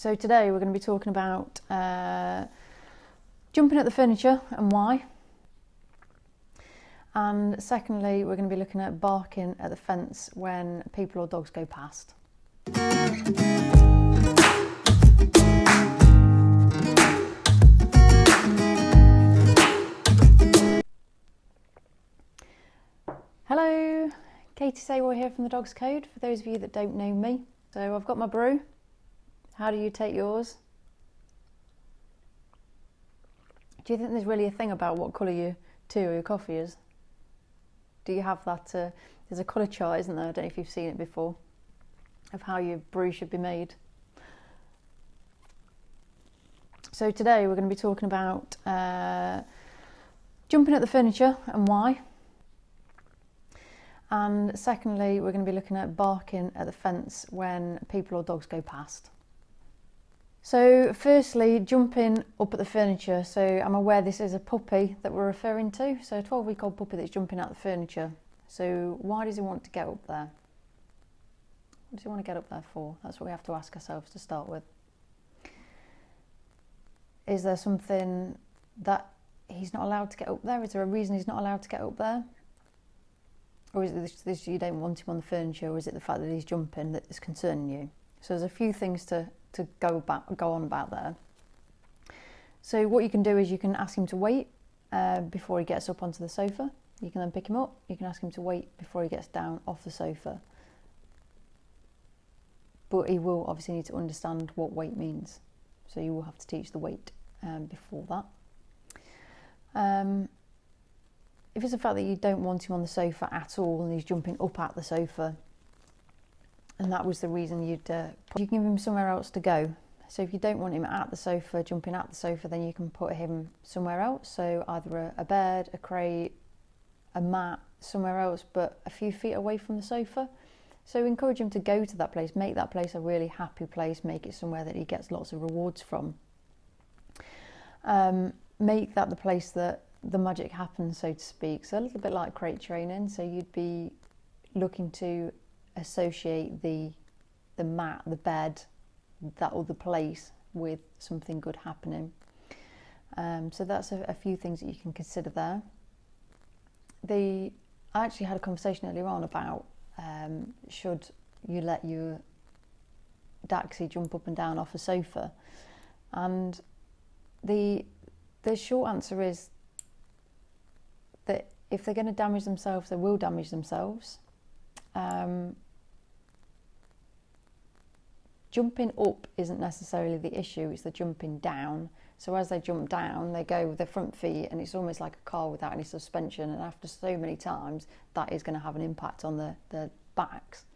So today we're going to be talking about jumping at the furniture and why. And secondly, we're going to be looking at barking at the fence when people or dogs go past. Hello, Katie Saywell here from the Dogs Code, for those of you that don't know me. So I've got my brew. How do you take yours? Do you think there's really a thing about what colour your tea or your coffee is? Do you have that, there's a colour chart, isn't there? I don't know if you've seen it before, of how your brew should be made. So today we're going to be talking about jumping at the furniture and why. And secondly, we're going to be looking at barking at the fence when people or dogs go past. So firstly, jumping up at the furniture. So I'm aware this is a puppy that we're referring to. So a 12-week-old puppy that's jumping at the furniture. So why does he want to get up there? What does he want to get up there for? That's what we have to ask ourselves to start with. Is there something that he's not allowed to get up there? Is there a reason he's not allowed to get up there? Or is it this you don't want him on the furniture, or is it the fact that he's jumping that is concerning you? So there's a few things to go on about there. So what you can do is you can ask him to wait before he gets up onto the sofa. You can then pick him up. You can ask him to wait before he gets down off the sofa. But he will obviously need to understand what wait means. So you will have to teach the wait before that. If it's the fact that you don't want him on the sofa at all and he's jumping up at the sofa, and that was the reason you can give him somewhere else to go. So if you don't want him at the sofa, jumping at the sofa, then you can put him somewhere else. So either a bed, a crate, a mat, somewhere else, but a few feet away from the sofa. So encourage him to go to that place, make that place a really happy place, make it somewhere that he gets lots of rewards from. Make that the place that the magic happens, so to speak. So a little bit like crate training. So you'd be looking to associate the mat, the bed, that other place with something good happening. So that's a few things that you can consider there. I actually had a conversation earlier on about should you let your Dachshund jump up and down off a sofa, and the short answer is that if they're going to damage themselves, they will damage themselves. Jumping up isn't necessarily the issue, it's the jumping down. So as they jump down, they go with their front feet, and it's almost like a car without any suspension, and after so many times, that is going to have an impact on the backs.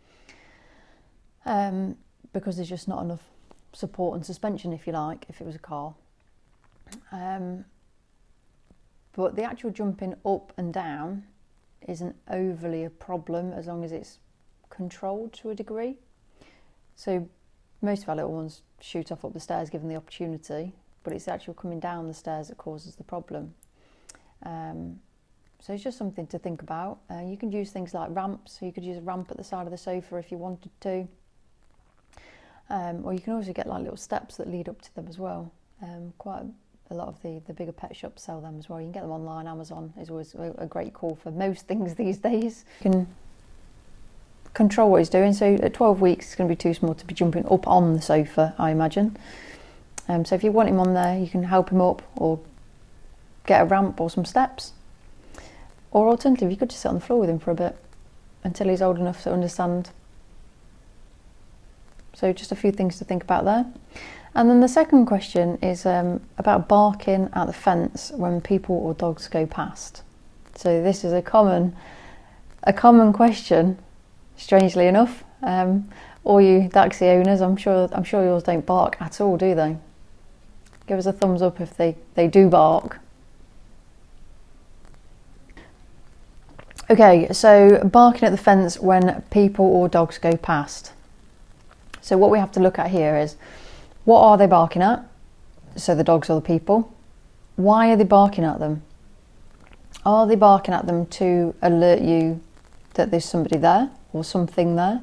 Because there's just not enough support and suspension, if you like, if it was a car. But the actual jumping up and down isn't overly a problem as long as it's controlled to a degree. So most of our little ones shoot off up the stairs given the opportunity, but it's the actual coming down the stairs that causes the problem. So it's just something to think about. You can use things like ramps, so you could use a ramp at the side of the sofa if you wanted to. Or you can also get like little steps that lead up to them as well. Quite a lot of the bigger pet shops sell them as well. You can get them online. Amazon is always a great call for most things these days. You can control what he's doing. So at 12 weeks, it's going to be too small to be jumping up on the sofa, I imagine. So if you want him on there, you can help him up or get a ramp or some steps. Or alternatively, you could just sit on the floor with him for a bit until he's old enough to understand. So just a few things to think about there. And then the second question is about barking at the fence when people or dogs go past. So this is a common question, strangely enough. All you Dachshund owners, I'm sure yours don't bark at all, do they? Give us a thumbs up if they do bark. Okay, so barking at the fence when people or dogs go past. So what we have to look at here is, what are they barking at? So the dogs or the people. Why are they barking at them? Are they barking at them to alert you that there's somebody there or something there?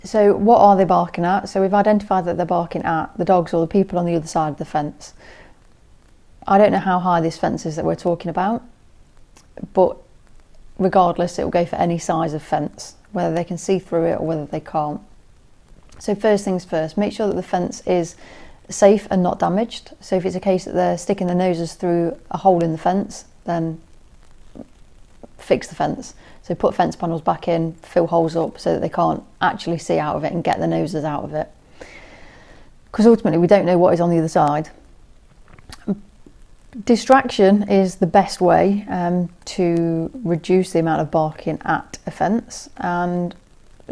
So what are they barking at? So we've identified that they're barking at the dogs or the people on the other side of the fence. I don't know how high this fence is that we're talking about, but regardless, it will go for any size of fence, whether they can see through it or whether they can't. So first things first, make sure that the fence is safe and not damaged. So if it's a case that they're sticking their noses through a hole in the fence, then fix the fence. So put fence panels back in, fill holes up so that they can't actually see out of it and get their noses out of it. Because ultimately we don't know what is on the other side. Distraction is the best way to reduce the amount of barking at a fence, and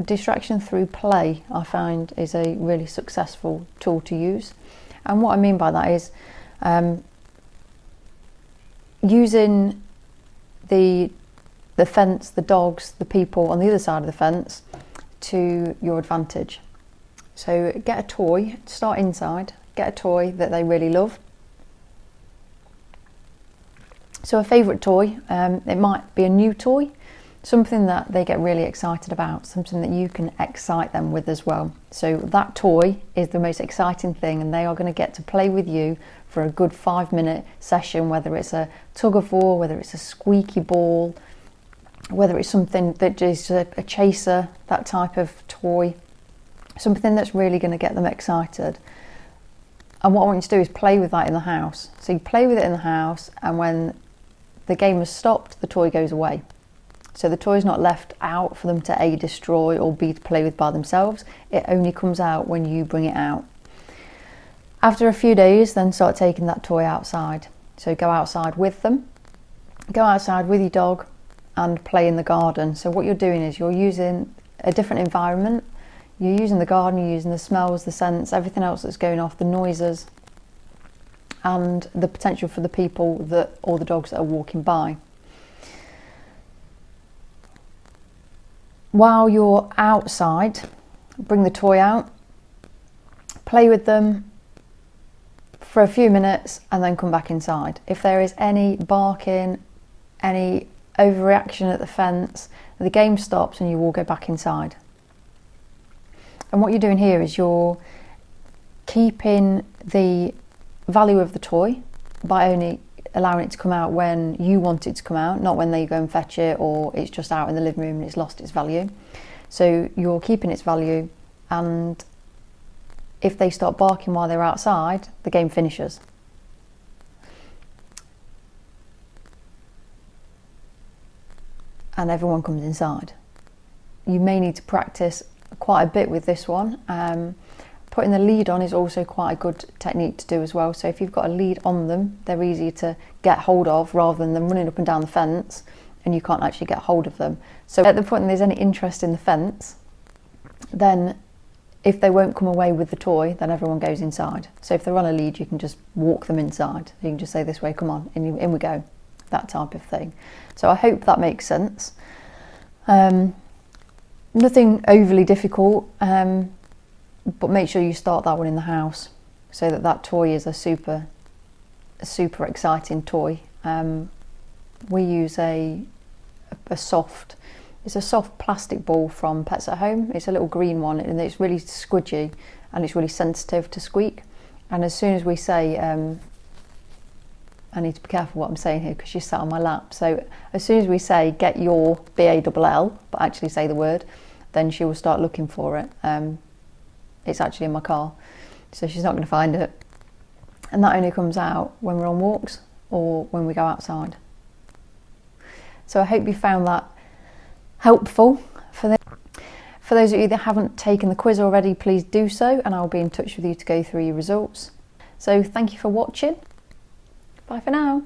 distraction through play I find is a really successful tool to use. And what I mean by that is using the fence, the dogs, the people on the other side of the fence to your advantage. So get a toy, start inside, get a toy that they really love. So a favourite toy, it might be a new toy, something that they get really excited about, something that you can excite them with as well. So that toy is the most exciting thing, and they are going to get to play with you for a good 5-minute session, whether it's a tug of war, whether it's a squeaky ball, whether it's something that is a chaser, that type of toy, something that's really going to get them excited. And what I want you to do is play with that in the house. So you play with it in the house, and when the game has stopped, the toy goes away. So the toy is not left out for them to A, destroy, or B, to play with by themselves. It only comes out when you bring it out. After a few days, then start taking that toy outside. So go outside with them, go outside with your dog and play in the garden. So what you're doing is you're using a different environment. You're using the garden, you're using the smells, the scents, everything else that's going off, the noises, and the potential for the people that, or the dogs that are walking by. While you're outside, bring the toy out, play with them for a few minutes and then come back inside. If there is any barking, any overreaction at the fence, the game stops and you will go back inside. And what you're doing here is you're keeping the value of the toy by only allowing it to come out when you want it to come out, not when they go and fetch it or it's just out in the living room and it's lost its value. So you're keeping its value, and if they start barking while they're outside, the game finishes. And everyone comes inside. You may need to practice quite a bit with this one. Putting the lead on is also quite a good technique to do as well. So if you've got a lead on them, they're easier to get hold of rather than them running up and down the fence and you can't actually get hold of them. So at the point there's any interest in the fence, then if they won't come away with the toy, then everyone goes inside. So if they're on a lead, you can just walk them inside. You can just say, this way, come on, in we go, that type of thing. So I hope that makes sense. Nothing overly difficult, but make sure you start that one in the house so that that toy is a super exciting toy. We use it's a soft plastic ball from Pets at Home. It's a little green one and it's really squidgy and it's really sensitive to squeak. And as soon as we say, I need to be careful what I'm saying here because she's sat on my lap. So as soon as we say, get your BALL, but actually say the word, then she will start looking for it. It's actually in my car, so she's not going to find it. And that only comes out when we're on walks or when we go outside. So I hope you found that helpful. For those of you that haven't taken the quiz already, please do so, and I'll be in touch with you to go through your results. So thank you for watching. Bye for now.